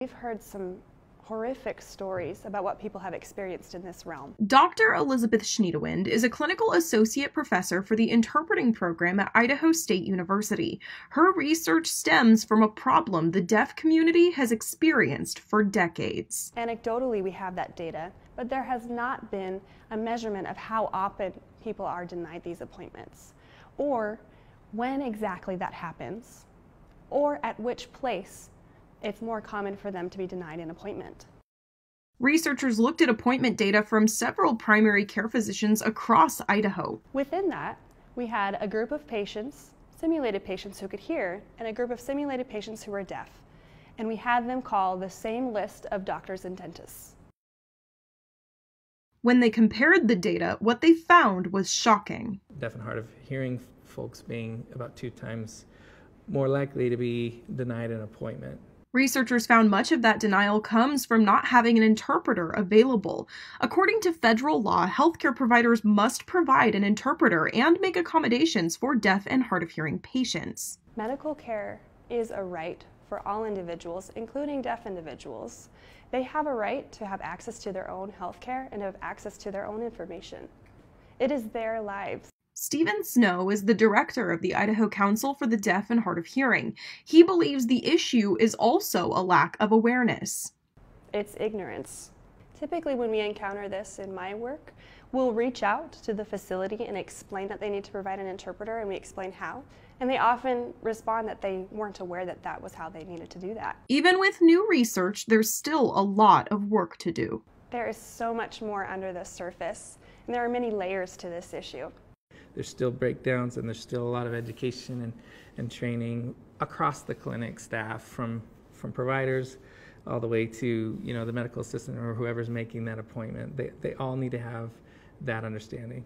We've heard some horrific stories about what people have experienced in this realm. Dr. Elizabeth Schniedewind is a clinical associate professor for the interpreting program at Idaho State University. Her research stems from a problem the deaf community has experienced for decades. Anecdotally, we have that data, but there has not been a measurement of how often people are denied these appointments, or when exactly that happens, or at which place it's more common for them to be denied an appointment. Researchers looked at appointment data from several primary care physicians across Idaho. Within that, we had a group of patients, simulated patients who could hear, and a group of simulated patients who were deaf. And we had them call the same list of doctors and dentists. When they compared the data, what they found was shocking. Deaf and hard of hearing folks being about 2 times more likely to be denied an appointment. Researchers found much of that denial comes from not having an interpreter available. According to federal law, healthcare providers must provide an interpreter and make accommodations for deaf and hard of hearing patients. Medical care is a right for all individuals, including deaf individuals. They have a right to have access to their own health care and have access to their own information. It is their lives. Stephen Snow is the director of the Idaho Council for the Deaf and Hard of Hearing. He believes the issue is also a lack of awareness. It's ignorance. Typically when we encounter this in my work, we'll reach out to the facility and explain that they need to provide an interpreter, and we explain how. And they often respond that they weren't aware that that was how they needed to do that. Even with new research, there's still a lot of work to do. There is so much more under the surface, and there are many layers to this issue. There's still breakdowns, and there's still a lot of education and training across the clinic staff, from providers all the way to the medical assistant or whoever's making that appointment. They all need to have that understanding.